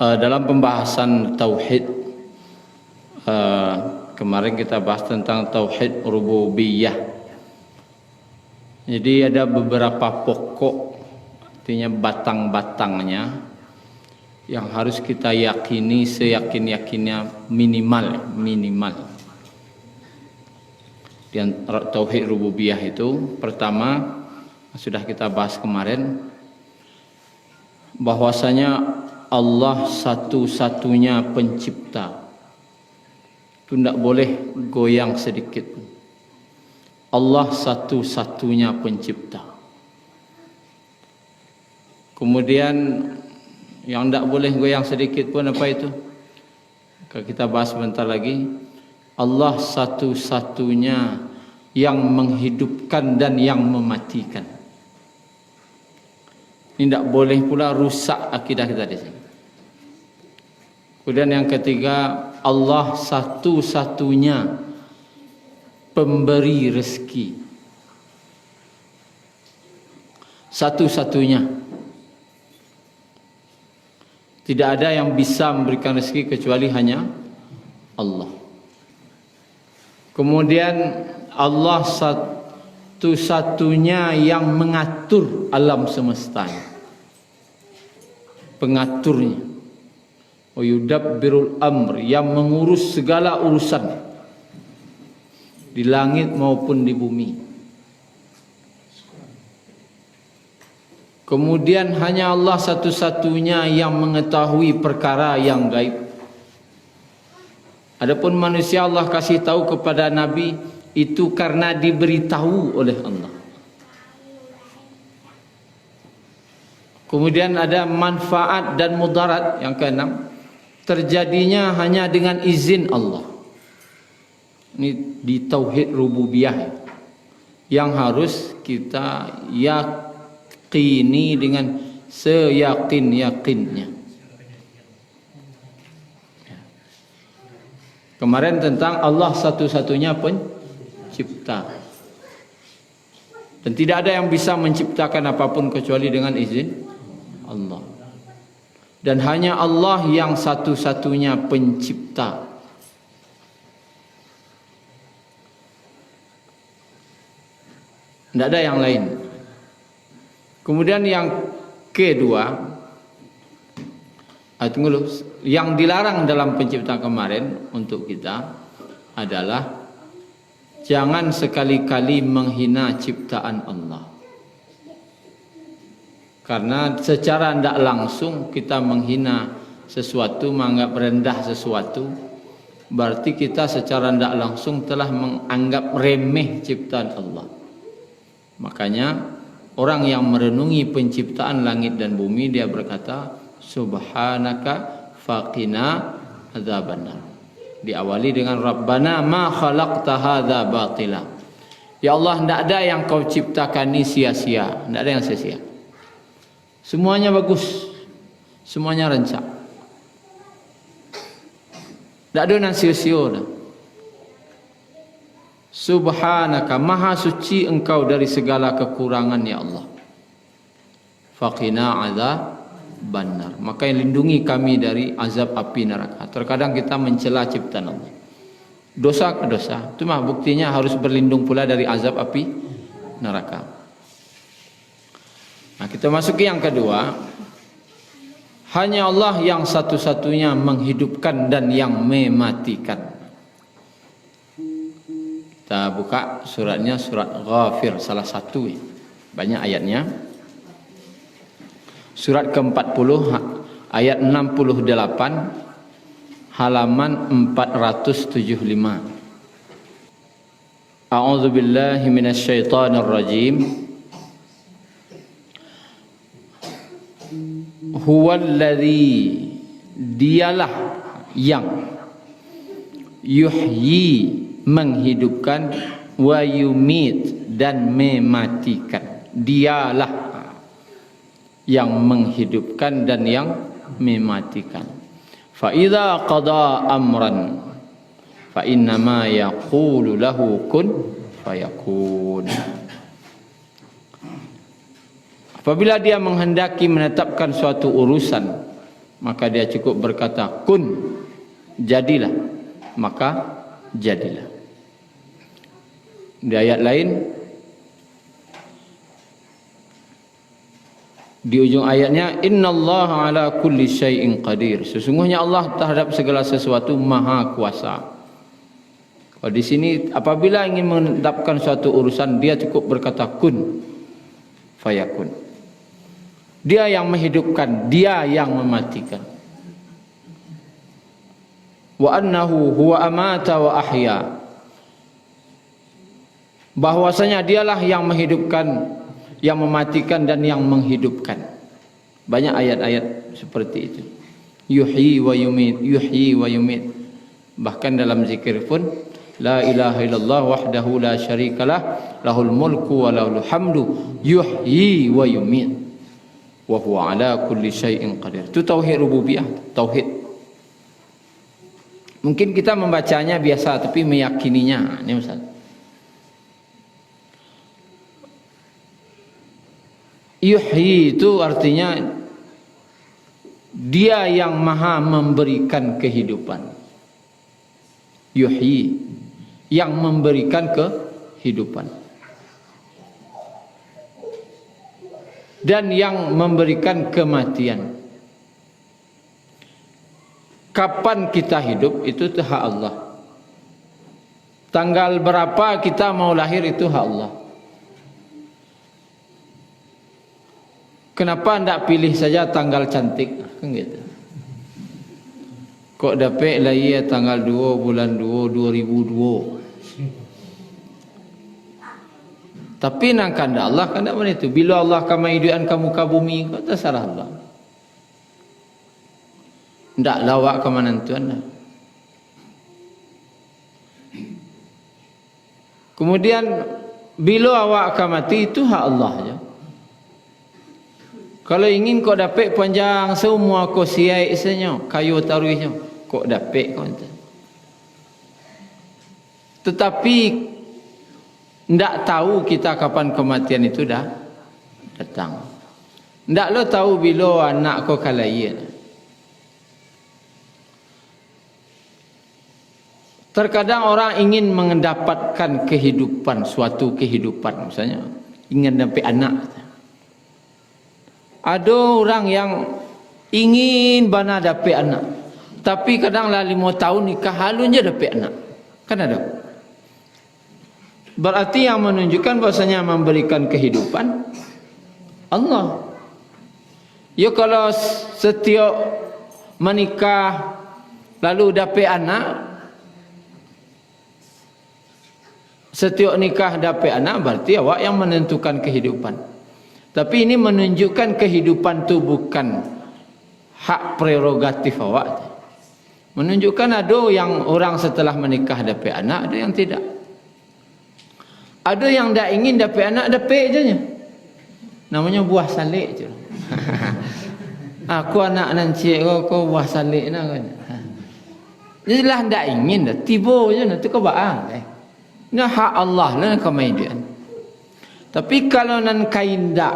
Dalam pembahasan tauhid, kemarin kita bahas tentang tauhid rububiyah. Jadi ada beberapa pokok, artinya batang-batangnya yang harus kita yakini seyakin-yakinnya minimal. Di tauhid rububiyah itu pertama sudah kita bahas kemarin, bahwasanya Allah satu-satunya pencipta. Itu tidak boleh goyang sedikit. Allah satu-satunya pencipta. Kemudian yang tidak boleh goyang sedikit pun apa itu? Kita bahas sebentar lagi. Allah satu-satunya yang menghidupkan dan yang mematikan. Ini tidak boleh pula rusak akidah kita di sini. Kemudian yang ketiga, Allah satu-satunya pemberi rezeki. Satu-satunya. Tidak ada yang bisa memberikan rezeki kecuali hanya Allah. Kemudian Allah satu-satunya yang mengatur alam semesta. Pengaturnya. Yudabbirul amr, yang mengurus segala urusan di langit maupun di bumi. Kemudian hanya Allah satu-satunya yang mengetahui perkara yang gaib. Adapun manusia Allah kasih tahu kepada Nabi itu karena diberitahu oleh Allah. Kemudian ada manfaat dan mudarat. Yang keenam, terjadinya hanya dengan izin Allah. Ini di tauhid rububiyah yang harus kita yakini dengan seyakin-yakinnya. Kemarin tentang Allah satu-satunya pencipta. Dan tidak ada yang bisa menciptakan apapun kecuali dengan izin Allah. Dan hanya Allah yang satu-satunya pencipta. Tidak ada yang lain. Kemudian yang kedua, yang dilarang dalam penciptaan kemarin untuk kita adalah jangan sekali-kali menghina ciptaan Allah. Karena secara tidak langsung kita menghina sesuatu, menganggap rendah sesuatu, berarti kita secara tidak langsung telah menganggap remeh ciptaan Allah. Makanya orang yang merenungi penciptaan langit dan bumi, dia berkata, Subhanaka faqina adzabannar. Diawali dengan Rabbana ma khalaqta hadza batila. Ya Allah, tidak ada yang kau ciptakan ini sia-sia, tidak ada yang sia-sia. Semuanya bagus, semuanya rancak. Tak ada yang sia-sia. Subhanaka, maha suci engkau dari segala kekurangan ya Allah. Faqina adzabannar. Maka lindungi kami dari azab api neraka. Terkadang kita mencela ciptaan Allah. Dosa ke dosa. Itu mah buktinya harus berlindung pula dari azab api neraka. Nah, kita masuk ke yang kedua. Hanya Allah yang satu-satunya menghidupkan dan yang mematikan. Kita buka suratnya, surat Ghafir, salah satu. Banyak ayatnya. Surat ke-40 ayat 68 halaman 475. A'udzubillahi minasyaitonirrajim. Huwallazi, dialah yang yuhyi, menghidupkan, wa yumit, dan mematikan. Dialah yang menghidupkan dan yang mematikan. Fa idza qada amran fa innama yaqulu lahu kun fayakun. Apabila dia menghendaki menetapkan suatu urusan, maka dia cukup berkata kun, jadilah, maka jadilah. Di ayat lain, di ujung ayatnya, innallaha ala kulli syai'in qadir. Sesungguhnya Allah terhadap segala sesuatu maha kuasa. Kalau di sini apabila ingin mendapatkan suatu urusan, dia cukup berkata kun fayakun. Dia yang menghidupkan, dia yang mematikan. Wa annahu huwa amata wa ahya. Bahwasanya dialah yang menghidupkan, yang mematikan dan yang menghidupkan. Banyak ayat-ayat seperti itu. Yuhyi wa yumit, yuhyi wa yumit. Bahkan dalam zikir pun, la ilaha illallah wahdahu la syarikalah, lahul mulku wa lahul hamdu, yuhyi wa yumit, wa huwa ala kulli syai'in qadir. Itu tauhid rububiyah, tauhid. Mungkin kita membacanya biasa tapi meyakininya, ini misalnya. Yuhyi itu artinya dia yang maha memberikan kehidupan. Yuhyi, yang memberikan kehidupan. Dan yang memberikan kematian. Kapan kita hidup itu hak Allah. Tanggal berapa kita mau lahir itu hak Allah. Kenapa tidak pilih saja tanggal cantik? Kan gitu. Kok dapat lahir tanggal 2 bulan 2 2002. Tapi nang kanda Allah kanda mana itu. Bila Allah akan menghidupkan kamu ke bumi, kau terserah Allah. Tidak lawak ke mana tuan dah. Kemudian bila awak akan mati itu hak Allah saja. Kalau ingin kau dapat panjang semua kau siai senyum, kayu taruhnya, kau dapat kau tu. Tetapi tidak tahu kita kapan kematian itu dah datang. Tidak lo tahu bila anak kau kalahir. Terkadang orang ingin mendapatkan kehidupan, suatu kehidupan, misalnya ingin dapat anak. Ada orang yang ingin bana dapat anak, tapi kadang lah 5 tahun nikah halun je dapat anak. Kan ada. Berarti yang menunjukkan bahasanya memberikan kehidupan Allah. Ya kalau setiap menikah lalu dapat anak, setiap nikah dapat anak berarti awak yang menentukan kehidupan. Tapi ini menunjukkan kehidupan itu bukan hak prerogatif awak. Menunjukkan ada yang orang setelah menikah dapat anak, ada yang tidak. Ada yang tak ingin dapat anak, dapat je. Namanya buah salik je. Aku anak nancik kau buah salik nak kan. Jadilah tak ingin dah, tiba je nak tu kau baang. Ini hak Allah lah kemaidian. Tapi kalau nan kain dak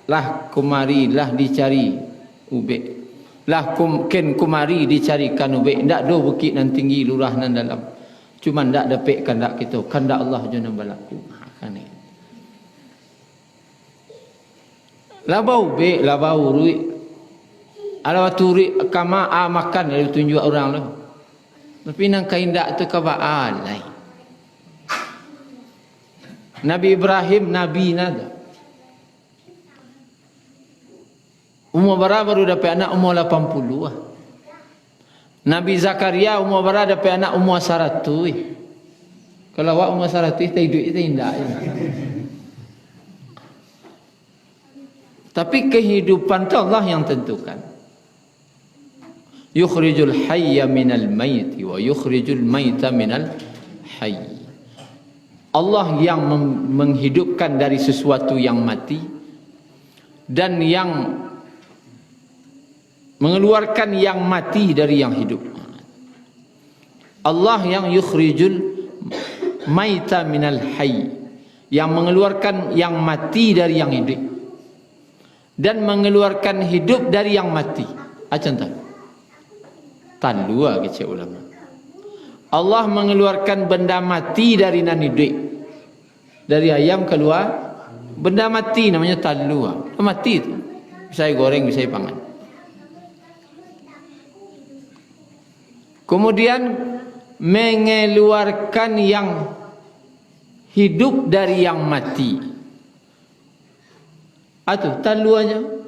lah kumari lah dicari ubek. Lah ken kumari dicarikan ubek. Ndak do bukit nan tinggi lurah nan dalam. Cuma ndak dapat kandak kita. Kandak Allah je nan berlaku. Kan ni. Lah bau ubek, lah bau ruik. Ala turi kama makan dia tunjuk orang lah. Tapi nan kain dak tu kabaan lain. Nabi Ibrahim, Nabi nada. Umur berapa baru dapat anak? Umur 80 lah. Nabi Zakaria umur berapa dapat anak? Umur 100. Kalau awak umur 100, tak hidup itu indah. Tapi kehidupan itu Allah yang tentukan. Yukhrijul hayya minal mayti wa yukhrijul mayta minal hayy. Allah yang menghidupkan dari sesuatu yang mati dan yang mengeluarkan yang mati dari yang hidup. Allah yang yukhrijul maita minal hayy, yang mengeluarkan yang mati dari yang hidup dan mengeluarkan hidup dari yang mati. Contoh. Talua kecil ulama. Allah mengeluarkan benda mati dari nani duit. Dari ayam keluar benda mati namanya talua. Mati itu. Bisa goreng, bisa pangan. Kemudian mengeluarkan yang hidup dari yang mati. Atuh taluanya.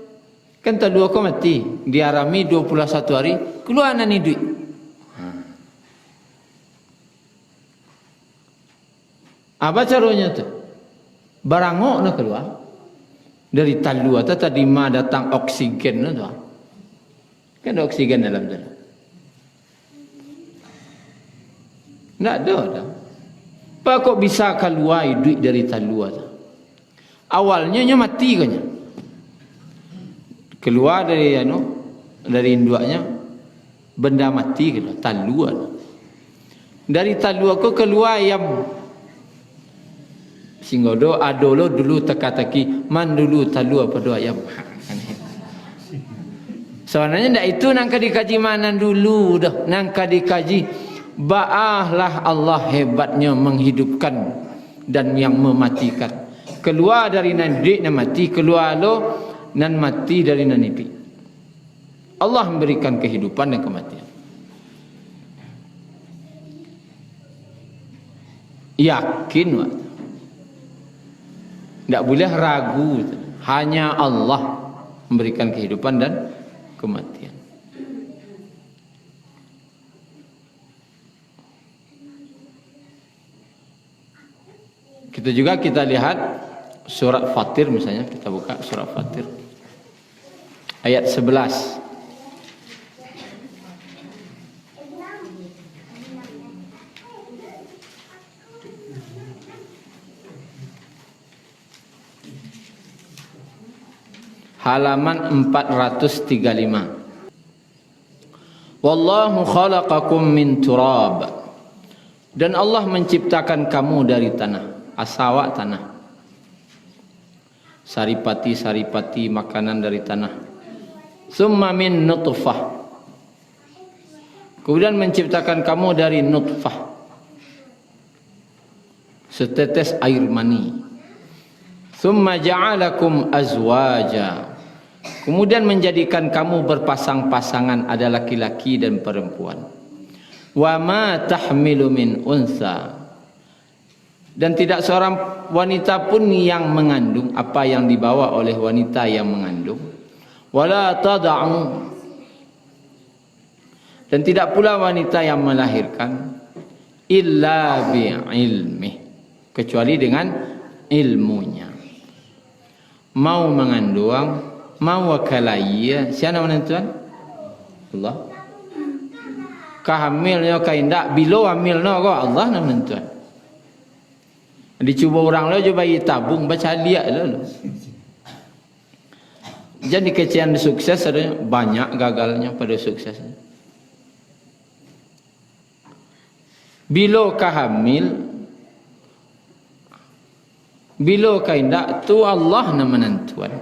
Kan talua kau mati. Diarami 21 hari. Keluar nani duit. Apa caranya tu? Barangok nak keluar dari talua tu tadi ma datang oksigen tu. Kan ada oksigen dalam tu. Tak ada. Apa kok bisa keluar duit dari talua tu? Awalnya nya mati kanya. Keluar dari dari induaknya benda mati keluar talua. Dari talua kok keluar yang singgodo adolo dulu teka-teki man dulu talua pada ayam. Sebenarnya ndak itu nang dikaji mana dulu dah. Nang dikaji ba'ahlah Allah hebatnya menghidupkan dan yang mematikan. Keluar dari nandik nan mati, keluar lo nan mati dari nanipi. Allah memberikan kehidupan dan kematian. Yakin waktu. Tak boleh ragu. Hanya Allah memberikan kehidupan dan kematian. Kita lihat surat Fatir misalnya. Kita buka surat Fatir. Ayat 11. Halaman 435. Wallahu khalaqakum min turab. Dan Allah menciptakan kamu dari tanah, asawa tanah. Saripati makanan dari tanah. Summa min nutfah. Kemudian menciptakan kamu dari nutfah. Setetes air mani. Summa ja'alakum azwaja. Kemudian menjadikan kamu berpasang-pasangan, ada laki-laki dan perempuan. Wa ma tahmilu min unsa. Dan tidak seorang wanita pun yang mengandung apa yang dibawa oleh wanita yang mengandung. Wala tada'u. Dan tidak pula wanita yang melahirkan illa bi'ilmih, kecuali dengan ilmunya. Mau mengandung, mau wakalaiya, siapa menentukan? Allah. Kahamilnya kaindak, bila hamilnya kau Allah nak menentukan. Dicuba orang lain cuba tabung baca liat lalu. Jadi kecian sukses ada banyak gagalnya pada sukses. Bila kahamil, bila kaindak tu Allah nak menentukan.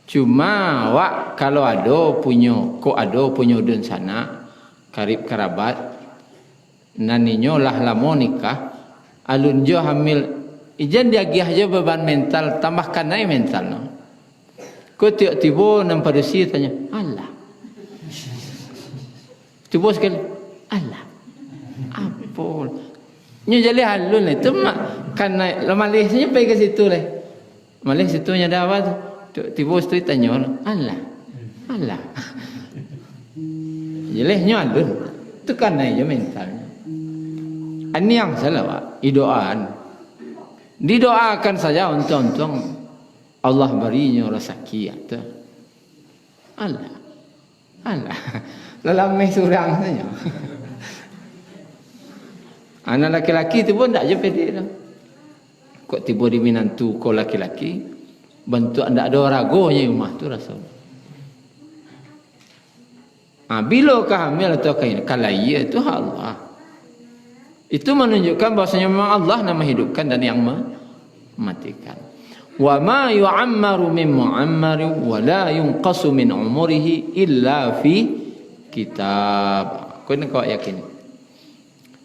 Cuma wak kalau ada punya dan sana karib kerabat naninyo lah lama nikah alun jo hamil ijan dia giah je beban mental tambahkan naik mental no. Ko tiba-tiba nampak desi tanya Allah. Tiba sekali Allah. Apa? Nya jadi halun itu mak kan Malaysia pergi ke situ leh. Malaysia situ nya dah apa tu? Tiba isteri tanya Allah. Jelehnya alun. Itu kan aja mentalnya. Ini yang salah Pak. Doaan. Didoakan saja untung-untung Allah berinya rezeki itu. Allah. Lelameh surang saja. Anak laki-laki tu pun tak je pede dah. Kok tiba di minantu kau laki-laki bentuk tak ada ragonya rumah tu rasa. Bila hamil atau kalau iya itu Allah. Itu menunjukkan bahasanya memang Allah yang menghidupkan dan yang mematikan. Wa ma yu'ammaru min mu'ammari wa la yunqasu min umurihi illa fi kitab. Kau yakin?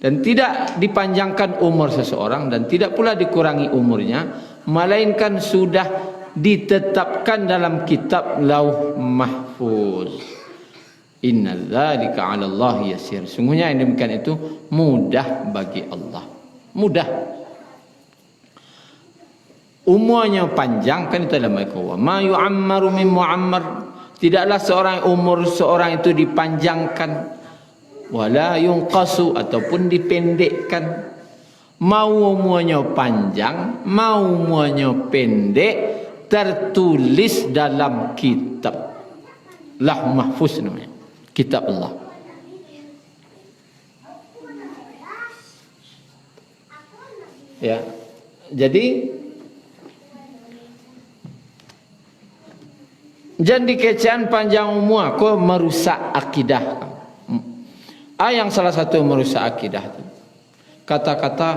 Dan tidak dipanjangkan umur seseorang dan tidak pula dikurangi umurnya, melainkan sudah ditetapkan dalam kitab Lauh Mahfuz. Innadzalika 'ala Allah yasir. Sungguhnya yang demikian itu mudah bagi Allah. Mudah. Umurnya panjang kan itu dalam Al-Qur'an. Ma yu'ammaru min mu'ammar. Tidaklah umur seorang itu dipanjangkan, wala yunqasu ataupun dipendekkan. Mau umurnya panjang, mau umurnya pendek, tertulis dalam kitab Lauh Mahfuz namanya, kitab Allah. Ya. Jadi jangan dikecehan panjang umur kau merusak akidah. Yang salah satu merusak akidah tu kata-kata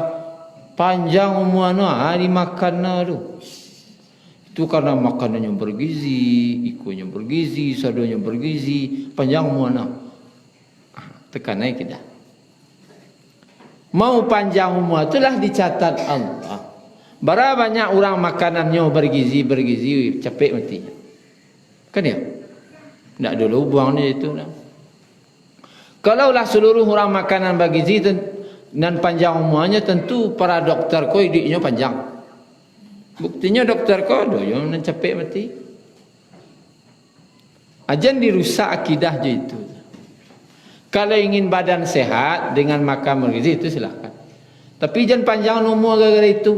panjang umur dimakan tu. Itu karena makanannya bergizi, ikannya bergizi, sadonya bergizi, panjang umur tekanai kita. Mau panjang umur itulah dicatat Allah. Berapa banyak orang makanannya bergizi, capek matinya. Kan ya? Tak dulu buang dia itu. Kalaulah seluruh orang makanan bergizi dan panjang umurnya, tentu para doktor kau hidupnya panjang. Buktinya doktor kau ada yang capek mati. Ajan dirusak akidah je itu. Kalau ingin badan sehat dengan makan bergizi itu silakan. Tapi jangan panjang umur gara-gara itu.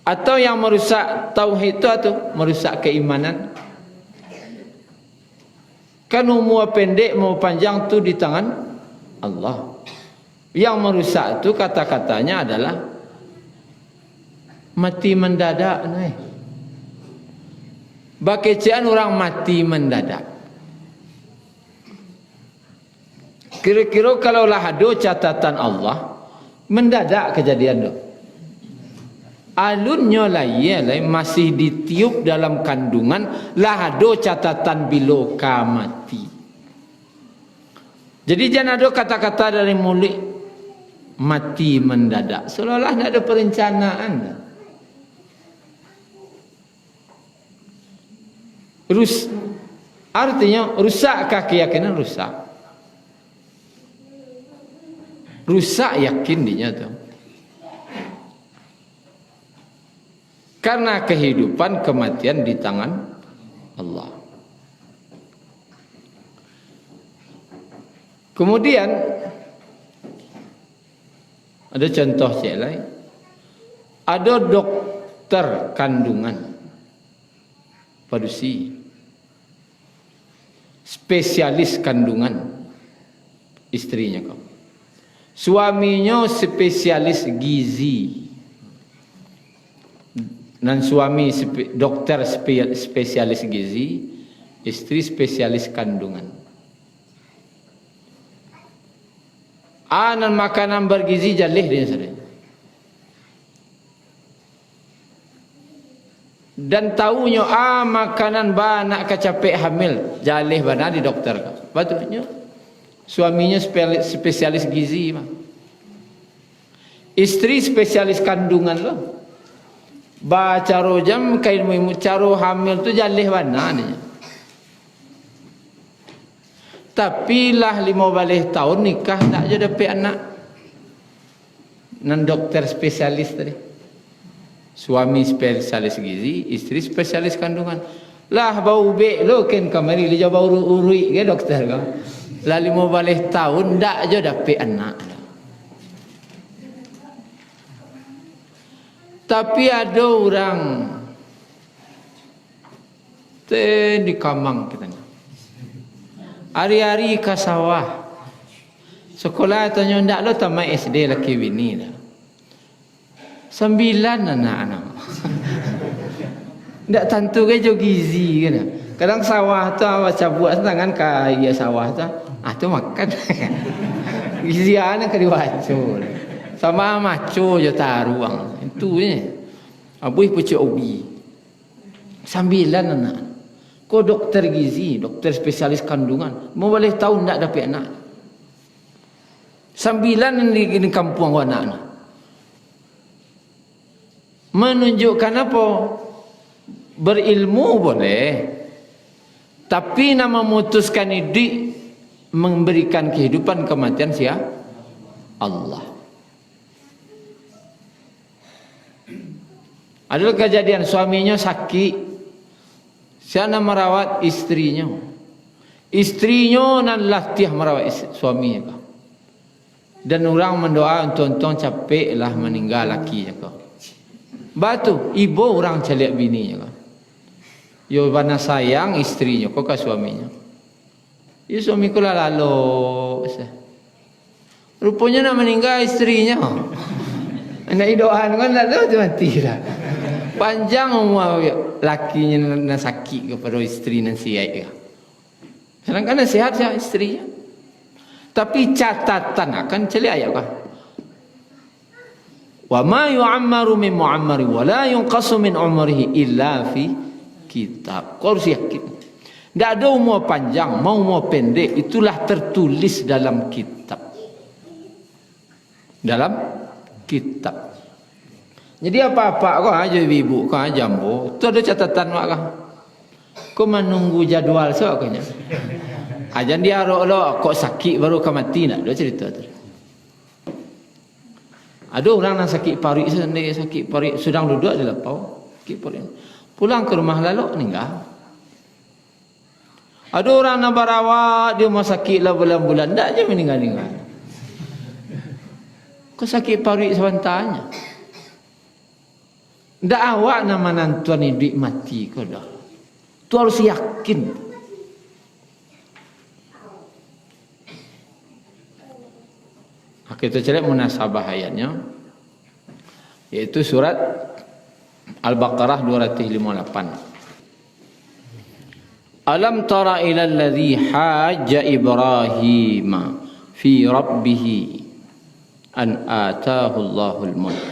Atau yang merusak tauhid itu atau merusak keimanan. Kan umur pendek mau panjang tu di tangan Allah. Yang merusak itu kata-katanya adalah mati mendadak. Bakecian orang mati mendadak. Kira-kira kalau lah ada catatan Allah, mendadak kejadian tu. Alunnya lah masih ditiup dalam kandungan lah ada catatan bila mati. Jadi jangan ada kata-kata dari mulut mati mendadak, seolah-olah tidak ada perencanaan. Artinya rusakkah keyakinan? Rusak yakin dia tu. Karena kehidupan kematian di tangan Allah. Kemudian ada contoh lain. Ada dokter kandungan padusi, spesialis kandungan istrinya kau. Suaminya spesialis gizi. Dan suami dokter spesialis gizi, istri spesialis kandungan. Dan makanan bergizi jalih dia saudara. Dan tahunya makanan nak kecapek hamil, jalih bana di dokter. Patutnya suaminya spesialis gizi, istri spesialis kandungan loh. Caro jam kain mu caro hamil tu jalih mana ni. Tapi lah 15 tahun nikah tak je dapat anak. Nan dokter spesialis tadi. Suami spesialis gizi, istri spesialis kandungan. Lah bau bek lo ken kamari dia bau urui ke dokter kau. Lah 15 tahun tak je dapat anak. Tapi ada orang di Kamang kita. Hari-hari ke sawah. Sekolah tanya ndak lo tamat SD laki bini dah. 9 anak-anak. Ndak tentu ke jo gizi kan. Kadang sawah tu macam buat tangan ke sawah tu. Tu makan. Gizi ana ke diwacu. Sama maco je taruang. Itu Abuih pucuk ubi. 9 anak. Kau dokter gizi, dokter spesialis kandungan, mau boleh tahu tak dapat anak. 9 di kampung anak. Menunjukkan apa? Berilmu boleh, tapi nak memutuskan ini memberikan kehidupan kematian siapa? Allah. Ada kejadian suaminya sakit, siapa merawat istrinya. Istrinya nan latih merawat suaminya. Dan orang mendoa untung capek lah meninggal lakinya kau. Batu ibu orang celiak bininya kau. Yo bana sayang istrinya kau ke suaminya. Ya suami kau lalu. Rupanya nak meninggal istrinya. Nak doaan kan lalu mati dah. Panjang umur lakinya nak sakit kepada istri nan sihat. Sedangkan sihat saja istrinya. Tapi catatan akan celi ayat kah? Wa ma yu'ammaru min mu'ammari wa la yunqasu min umrihi illa fi kitab. Kau harus yakin. Tidak ada umur panjang, mau umur pendek, itulah tertulis dalam kitab. Dalam kitab. Jadi apa-apa kau aja ibu, kau aja jambu, itu ada catatan mak kah? Kau menunggu jadual soalnya. Ajan dia lo kok sakit baru kau mati nak? Dia cerita tu. Ada orang yang sakit parik sendiri, sakit parik sedang duduk di lapau, sakit parik. Pulang ke rumah lalu meninggal. Ada orang yang berawak dia mau sakit lah bulan-bulan, tak je meninggal. Kau sakit parik sebentarnya. Tak awak nama nantuan hidup mati kau dah. Tu harus yakin. Kita cari munasabah ayatnya, yaitu surat Al-Baqarah 258. Alam tara ila alladhi hajja Ibrahim fi rabbih an atahu Allahul mulk.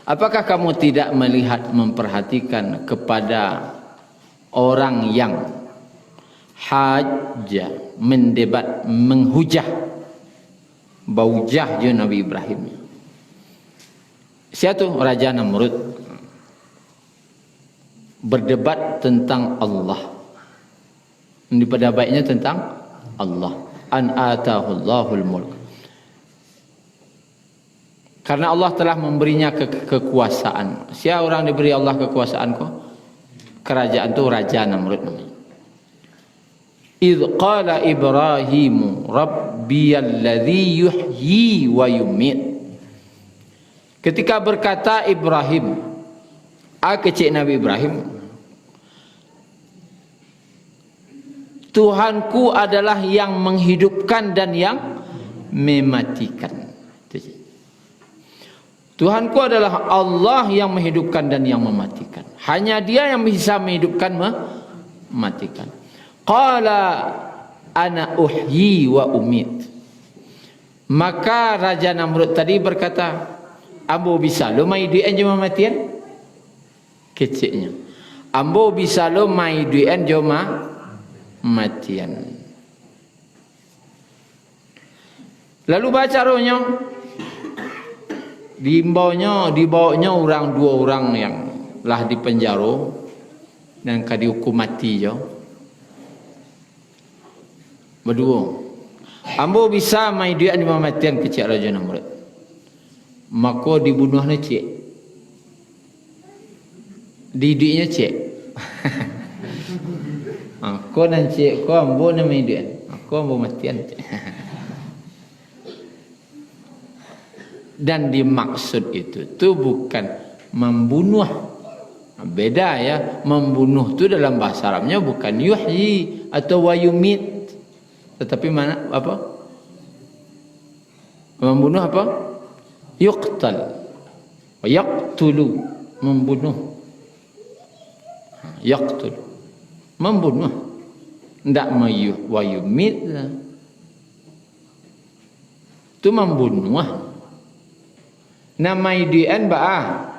Apakah kamu tidak melihat, memperhatikan kepada orang yang hajja, mendebat, menghujah, baujah je Nabi Ibrahim. Siapa tu? Raja Namrud. Berdebat tentang Allah. Ini pada baiknya tentang Allah. An atahu Allahul mulk. Karena Allah telah memberinya kekuasaan. Siapa orang diberi Allah kekuasaan kok? Kerajaan tu Raja Namrud namanya. Idh qala Ibrahimu Rabbiyalladzi yuhyi wa yumit. Ketika berkata Ibrahim, kecik Nabi Ibrahim, Tuhanku adalah yang menghidupkan dan yang mematikan. Tuhanku adalah Allah yang menghidupkan dan yang mematikan. Hanya Dia yang bisa menghidupkan, mematikan. Qala ana uhyi wa umit. Maka Raja Namrud tadi berkata, ambo bisa lo mai duit je matian? Keciknya. Ambo bisa lo mai duit je matian. Lalu baca rohnya, dibawanya orang, 2 orang yang lah dipenjara dan dihukum mati je. Berdua. Ambo bisa mai duit di matian kecil Raja Namrud. Maka dibunuhnya cik. Didiknya cik. Kau dan cik kau ambo nak mai duit. Aku ambo matian cik. Dan dimaksud itu tu bukan membunuh. Beda ya. Membunuh tu dalam bahasa Arabnya bukan yuhyi atau wayumit. Tetapi mana apa? Membunuh apa? Yuqtal. Wa yaqtulu, membunuh. Yaqtul, membunuh. Ndak mayuh wa yumit. Itu membunuh. Nama idian ba'ah.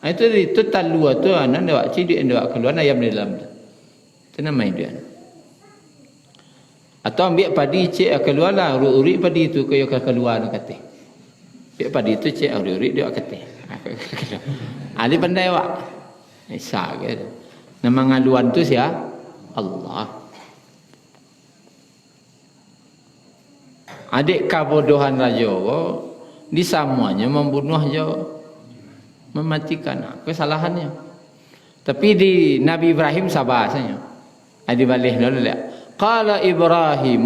Itu talua tu anak dak cidik dak keluar ayam di dalam tu. Tu nama dia. Atau ambil padi cek keluarlah uri padi tu kaya keluar nak kata. Ambil padi tu cek uri dia kata. Ali pandai awak. Isa ke. Nama ngaluan tu sia Allah. Adik kebodohan raja di semuanya membunuh je, mematikan kesalahannya. Tapi di Nabi Ibrahim sabar saja. Adi balik dulu lihat. Qala Ibrahim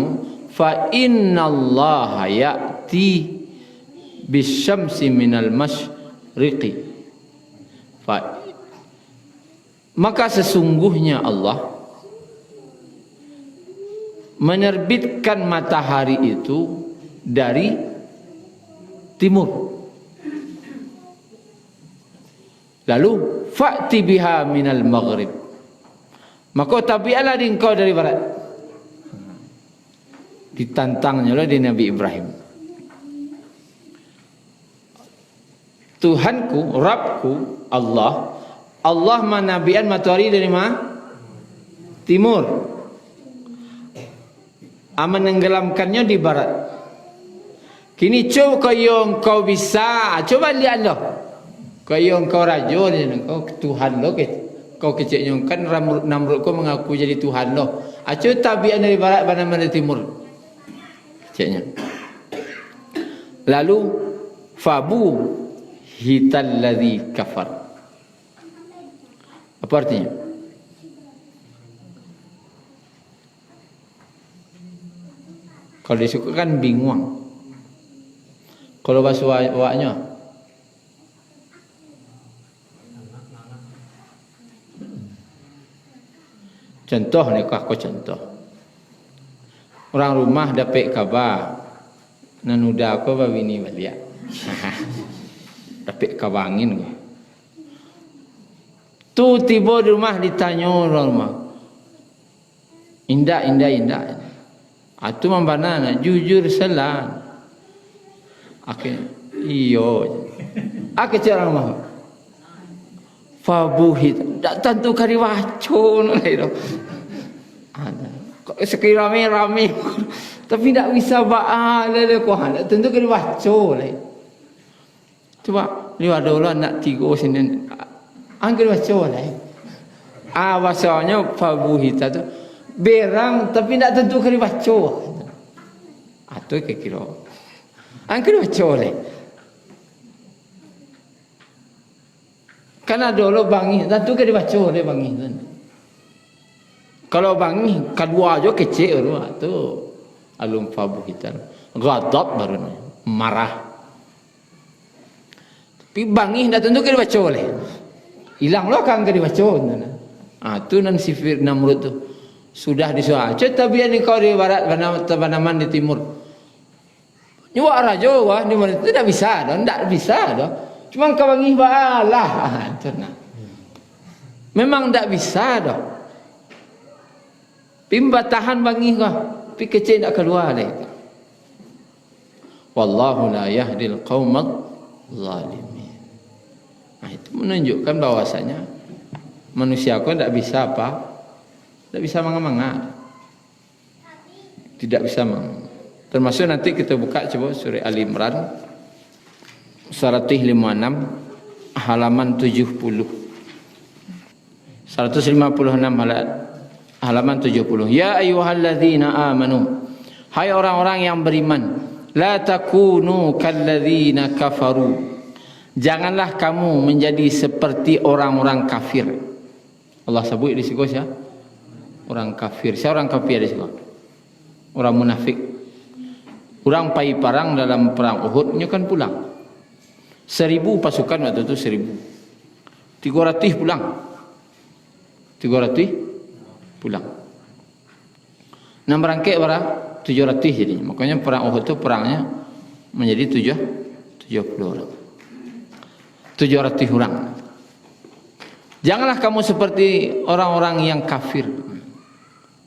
fa inna Allah ya'ti bisyamsi minal masyriqi. Maka sesungguhnya Allah menerbitkan matahari itu dari timur. Lalu fa'ti biha minal maghrib. Maka tabi'alah engkau dari barat. Ditantangnya oleh Nabi Ibrahim. Tuhanku, Rabbku, Allah menabikan matahari dari mana? Timur. Menenggelamkannya di barat. Kini coba kau bisa, coba lihat loh. Kau raja ni, kau Tuhan lo, kau kecilnya kan Namrud kau mengaku jadi Tuhan lo. Coba tabian dari barat mana timur. Kecilnya. Lalu fabu hital ladzi kafar. Apa artinya? Kalau disuka kan bingung. Kalau bahasa awaknya contoh ni kau contoh. Orang rumah dapat khabar nanuda aku bini balik. Dapat khabar angin. Tu tiba di rumah ditanya orang rumah. Indah. Atu membana jujur salah. Iyo. Aku cara rumah. Fabuhit. Tak tentu kari wacun lah itu. Ada. Sekira rame. Tapi tak bisa baal le ko han. Tentu kari wacun lah. Coba lihat dulu nak tiga sini. Angkat wacun lah. Bahasanya fabuhit tu berang tapi tak tentu kari wacun. Atau kira. Angkat wacun lah. Karena dulu bangi, tentu kari wacun lah bangi tu. Kalau bangi kedua aja kecil tu alum fabuhit. Ghadab baru marah. Tapi bangi tak tentu kari wacun lah. Hilang lah kan kari wacun. Tu nan sifir Namrud tu. Sudah disuruh. Cerita biar ni kau di barat, Banaman di timur. Nyawa raja wah di mana tu tak bisa dah, tak bisa dah. Cuma kau bangi balah. Memang tak bisa dah. Pimba tahan bangi kau, pi kecil tak keluar dah. Wallahu la yahdil qaumadz zalimin. Itu menunjukkan bahwasanya manusia kau tak bisa apa? Tak bisa manga-manga. Tidak bisa manga. Termasuk nanti kita buka coba surah Ali Imran 156 halaman 70. 156 halaman 70. Ya ayyuhalladzina amanu. Hai orang-orang yang beriman, la takunu kalladzina kafaru. Janganlah kamu menjadi seperti orang-orang kafir. Allah sebut di situ ya. Orang kafir. Siapa orang kafir di situ? Orang munafik. Orang pai perang dalam perang Uhud kan pulang. 1000 pasukan waktu itu 1000. 300 pulang. 300 pulang. 6 rangkaian berapa? 700 jadinya. Makanya perang Uhud itu perangnya menjadi 70 orang. 700 orang. Janganlah kamu seperti orang-orang yang kafir.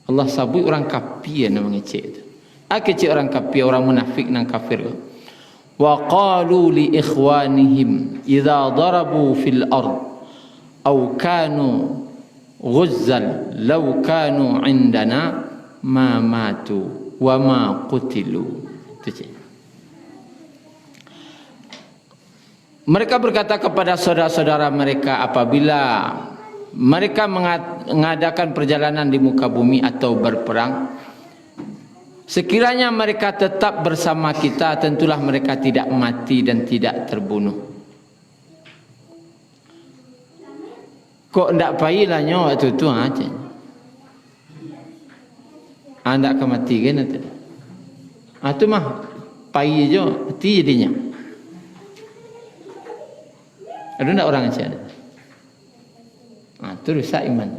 Allah sebut orang kafir yang mengecek itu. Kecek orang kafir, orang munafik nang kafir. wa qalu li ikhwanihim idza darabu fil ard aw kanu ghuzzan law kanu indana ma matu wa ma qutilu. Mereka berkata kepada saudara-saudara mereka apabila mereka mengadakan perjalanan di muka bumi atau berperang, sekiranya mereka tetap bersama kita, tentulah mereka tidak mati dan tidak terbunuh. Kok ndak payahlah nyawa tu aja. Anda akan mati kan tu. Tu mah payah je, mati jadinya. Ada ndak orang macam ada? Itu rusak iman.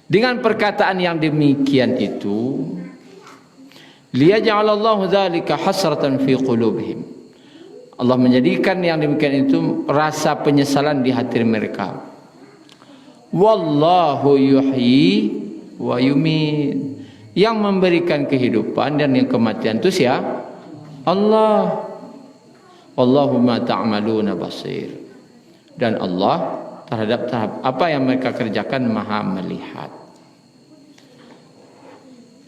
Dengan perkataan yang demikian itu, liyaj'alallahu dzalika hasratan fi qulubihim. Allah menjadikan yang demikian itu rasa penyesalan di hati mereka. Wallahu yuhyi wa yumiit. Yang memberikan kehidupan dan yang kematian itu siapa? Allah. Wallahu ma ta'maluna basir. Dan Allah terhadap apa yang mereka kerjakan maha melihat.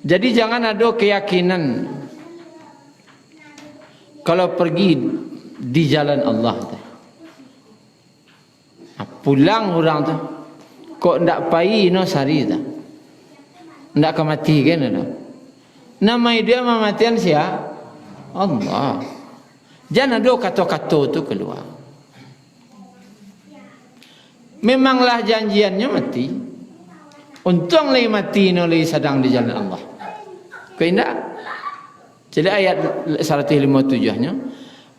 Jadi jangan ada keyakinan kalau pergi di jalan Allah tu, pulang orang tu kok ndak pai no sari tu, ndak akan mati kan ada. Nama dia mematian siapa? Allah. Jangan ada kata-kata tu keluar. Memanglah janjiannya mati. Untung lagi mati no lagi sedang di jalan Allah. Kau indah? Jadi ayat 157-nya,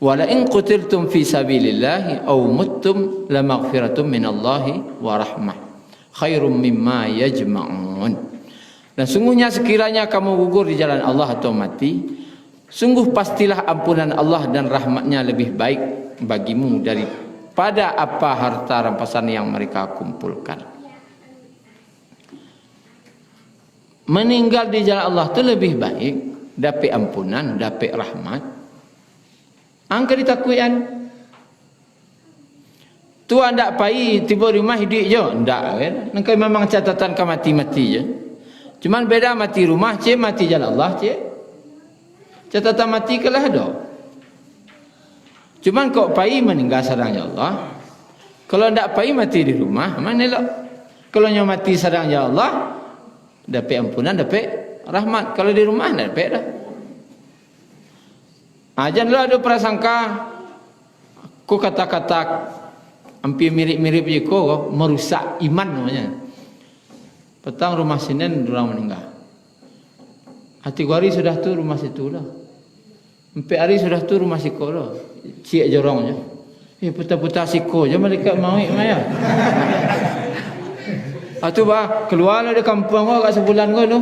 wala in qutiltum fi sabilillahi aw muttum la maghfiratum minallahi wa rahmah khairum mimma yajma'un. Dan sungguhnya sekiranya kamu gugur di jalan Allah atau mati, sungguh pastilah ampunan Allah dan rahmatnya lebih baik bagimu daripada apa harta rampasan yang mereka kumpulkan. Meninggal di jalan Allah itu lebih baik, dapat ampunan, dapat rahmat. Angka ditakuian. Tu ndak pai tiba rumah hidup je, ndak kan? Nangkai memang catatan ke mati-mati je. Cuman beda mati rumah je, mati jalan Allah je. Catatan mati kelah ada. Cuman kok pai meninggal sedang jalan Allah. Kalau ndak pai mati di rumah, mana elok? Kalau nyo mati sedang jalan Allah, dapat ampunan, dapat rahmat. Kalau di rumah ndak dapat dah. Janganlah ada prasangka ku kata-kata hampir mirip-mirip je ko merusak iman namanya. Petang rumah Senin orang meninggal. Hati hari sudah tu rumah situ lah. 4 hari sudah tu rumah siko lah. Cik jorongnya. Putar-putar siko je mereka mau maya. Atu bah keluar lah dari kampung kau kat sebulan kau tu.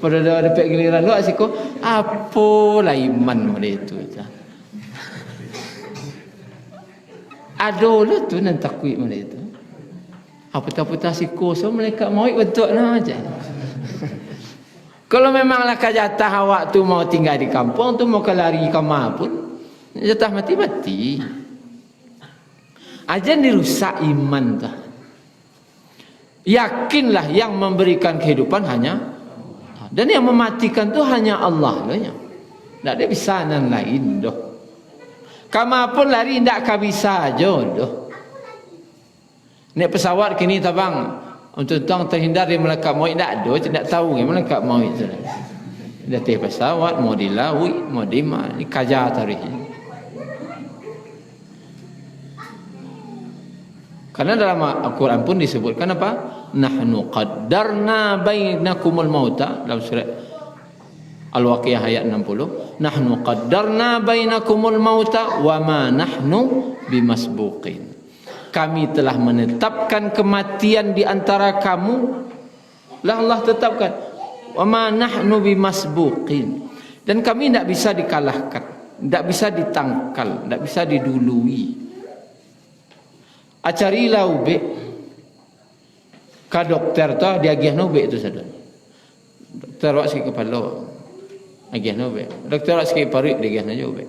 Pada dah dapat giliran lu siko, apalah iman dia itu. Adolah tu nan takwid mereka itu. Putar-putar siko so mereka mau bentuk nah aja. Kalau memanglah kajatah awak tu mau tinggal di kampung tu mau kelari kamar pun jatah mati-mati. Aja dirusak iman tu. Yakinlah yang memberikan kehidupan hanya dan yang mematikan tu hanya Allah lah. Tak ada bisa nan lain doh. Kamar pun lari tak bisa jodoh. Naik pesawat kini tabang untuk tang terhindar dari malaikat maut tak ada, tidak tahu yang malaikat maut tu. Datang pesawat mau dilawi, mau di mana, ni kajar tarikh. Karena dalam Al-Quran pun disebutkan apa? Nahnu qaddarna bainakumul mauta dalam surat Al-Waqiah ayat 60. Nahnu qaddarna bainakumul mauta wa ma nahnu bimasbuqin. Kami telah menetapkan kematian di antara kamu. Lah Allah tetapkan. Wa ma nahnu bimasbuqin. Dan kami tidak bisa dikalahkan, tidak bisa ditangkal, tidak bisa didului. Acarilah ubek ka dokter tu dia giah no ubek tu saudara. Dokter wak si kepala. Agian obe. Doktor sikit parik agian aja obe.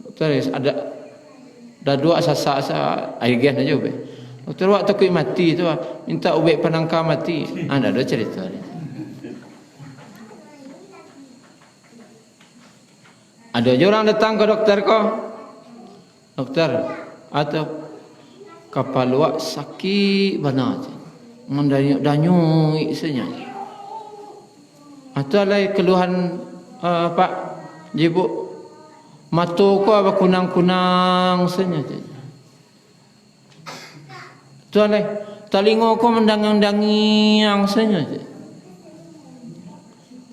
Doktor ada dah dua asa agian aja obe. Doktor wak takut mati tu minta obe penangkal mati. Ada cerita ni. Ada je orang datang ke doktor ko. Doktor, atau kapal wak sakit benar je. Danyuk isanya. Atau lain keluhan Pak Jibu mato ko apa kunang-kunang isanya je. Tu lain talingo ko mendangang-dangiang isanya je.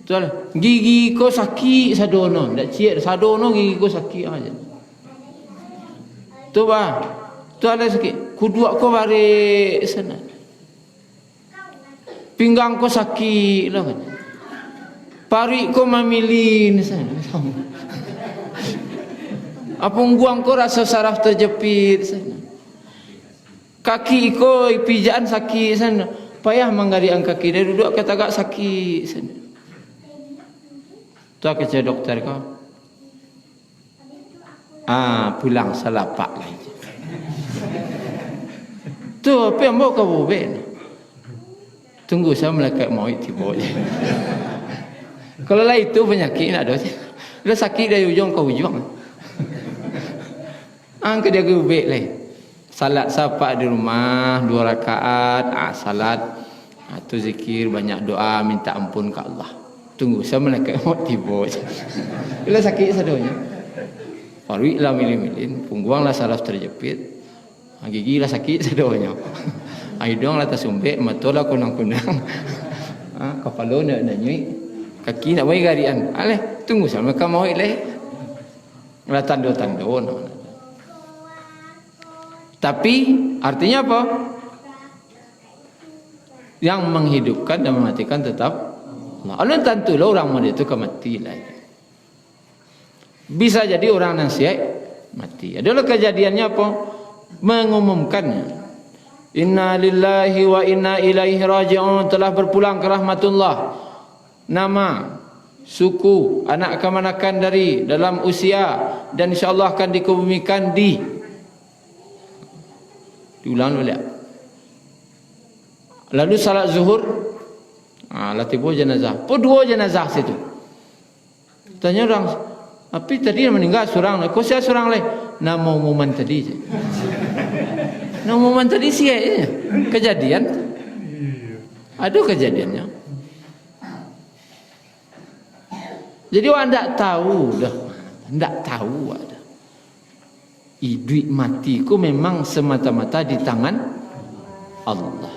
Tu lain gigi ko sakit sadono, dak ciek sadono gigi ko sakit aja. Tu ba, tu lain sakit, kuduak ko bare sana. Pinggang ko sakit lah kan. Parik ko mamilin sana. Apung guang ko rasa saraf terjepit sana. Kaki ko pijaan sakit sana. Payah manggariang kaki dia duduk kata agak sakit sana. Tu kerja doktor ko. Pulang salapak lagi. Tu apa yang bawa kau buat? Tunggu saya malaikat maut tiba je. Kalau lah itu penyakit nak ada. Dia sakit dari ujung ke ujung. Angkat dia ke ubek lah. Salat sapak di rumah 2 rakaat, salat, tu zikir, banyak doa, minta ampun ke Allah. Tunggu saya malaikat maut tiba je. Dia sakit sadonya. Paruik lah milin-milin, pungguang lah saraf terjepit, gigi lah sakit sadonya. Hidung lah tersumbek, mata lah kunang-kunang, kepala nak nyui, kaki nak buat garian. Aleh, tunggu sama mereka mau ileh. Lah tanda-tanda. Tapi artinya apa? Yang menghidupkan dan mematikan tetap Allah. Tentulah orang mati itu mati lagi. Bisa jadi orang yang siap mati. Adalah kejadiannya apa? Mengumumkannya. Inna lillahi wa inna ilaihi raji'un, telah berpulang ke rahmatullah. Nama, suku, anak kemanakan dari dalam usia dan insyaAllah akan dikebumikan diulang balik. Lalu salat zuhur, latifu jenazah. Pun 2 jenazah situ. Tanya orang, tapi tadi yang meninggal seorang, kok saya seorang lain? Nama umuman tadi je. Nama umuman tadi siap je. Kejadian. Ada kejadiannya. Jadi orang tak tahu dah. Tak tahu ada. Duit matiku memang semata-mata di tangan Allah.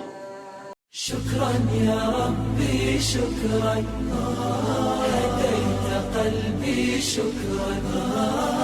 Syukran ya Rabbi, syukran. Hadaita qalbi, syukran.